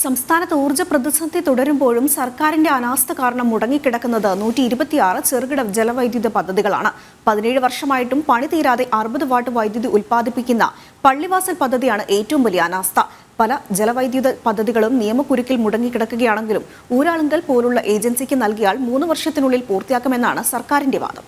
സംസ്ഥാനത്ത് ഊർജ്ജ പ്രതിസന്ധി തുടരുമ്പോഴും സർക്കാരിന്റെ അനാസ്ഥ കാരണം മുടങ്ങിക്കിടക്കുന്നത് 126 ചെറുകിട ജലവൈദ്യുത പദ്ധതികളാണ്. 17 വർഷമായിട്ടും പണി തീരാതെ 60 വാട്ട് വൈദ്യുതി ഉൽപ്പാദിപ്പിക്കുന്ന പള്ളിവാസൽ പദ്ധതിയാണ് ഏറ്റവും വലിയ അനാസ്ഥ. പല ജലവൈദ്യുത പദ്ധതികളും നിയമക്കുരുക്കിൽ മുടങ്ങിക്കിടക്കുകയാണെങ്കിലും ഊരാളുങ്കൽ പോലുള്ള ഏജൻസിക്ക് നൽകിയാൽ 3 വർഷത്തിനുള്ളിൽ പൂർത്തിയാക്കുമെന്നാണ് സർക്കാരിന്റെ വാദം.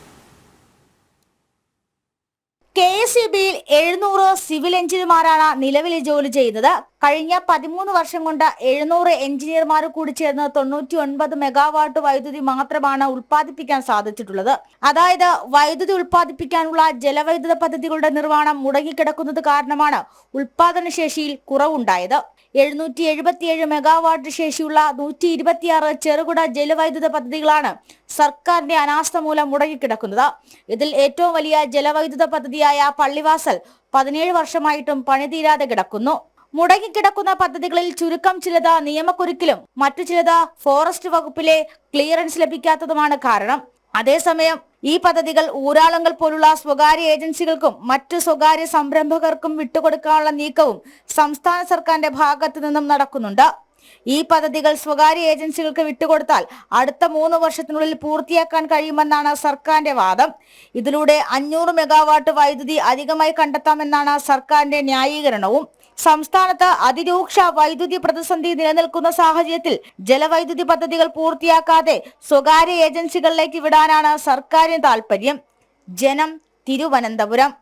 KSEBയിൽ 700 സിവിൽ എഞ്ചിനീയർമാരാണ് നിലവിൽ ജോലി ചെയ്യുന്നത്. കഴിഞ്ഞ 13 വർഷം കൊണ്ട് 700 എഞ്ചിനീയർമാർ കൂടി ചേർന്ന് 99 മെഗാവാട്ട് വൈദ്യുതി മാത്രമാണ് ഉൽപ്പാദിപ്പിക്കാൻ സാധിച്ചിട്ടുള്ളത്. അതായത് വൈദ്യുതി ഉൽപ്പാദിപ്പിക്കാനുള്ള ജലവൈദ്യുത പദ്ധതികളുടെ നിർവ്വഹണം മുടങ്ങിക്കിടക്കുന്നത് കാരണമാണ് ഉൽപാദന ശേഷിയിൽ കുറവുണ്ടായത്. 777 മെഗാവാട്ട് ശേഷിയുള്ള 126 ചെറുകിട ജലവൈദ്യുത പദ്ധതികളാണ് സർക്കാരിന്റെ അനാസ്ഥ മൂലം മുടങ്ങിക്കിടക്കുന്നത്. ഇതിൽ ഏറ്റവും വലിയ ജലവൈദ്യുത പദ്ധതിയായ പള്ളിവാസൽ 17 വർഷമായിട്ടും പണി തീരാതെ കിടക്കുന്നു. മുടങ്ങിക്കിടക്കുന്ന പദ്ധതികളിൽ ചുരുക്കം ചിലത് നിയമക്കുരുക്കിലും മറ്റു ചിലത് ഫോറസ്റ്റ് വകുപ്പിലെ ക്ലിയറൻസ് ലഭിക്കാത്തതുമാണ് കാരണം. അതേസമയം ഈ പദ്ധതികൾ ഊരാളുങ്കൽ പോലുള്ള സ്വകാര്യ ഏജൻസികൾക്കും മറ്റു സ്വകാര്യ സംരംഭകർക്കും വിട്ടുകൊടുക്കാനുള്ള നീക്കവും സംസ്ഥാന സർക്കാരിന്റെ ഭാഗത്തു നിന്നും നടക്കുന്നുണ്ട്. ഈ പദ്ധതികൾ സ്വകാര്യ ഏജൻസികൾക്ക് വിട്ടുകൊടുത്താൽ അടുത്ത 3 വർഷത്തിനുള്ളിൽ പൂർത്തിയാക്കാൻ കഴിയുമെന്നാണ് സർക്കാരിന്റെ വാദം. ഇതിലൂടെ 500 മെഗാവാട്ട് വൈദ്യുതി അധികമായി കണ്ടെത്താമെന്നാണ് സർക്കാരിന്റെ ന്യായീകരണവും. സംസ്ഥാനത്ത് അതിരൂക്ഷ വൈദ്യുതി പ്രതിസന്ധി നിലനിൽക്കുന്ന സാഹചര്യത്തിൽ ജലവൈദ്യുതി പദ്ധതികൾ പൂർത്തിയാക്കാതെ സ്വകാര്യ ഏജൻസികളിലേക്ക് വിടാനാണ് സർക്കാരിന് താൽപര്യം. ജനം, തിരുവനന്തപുരം.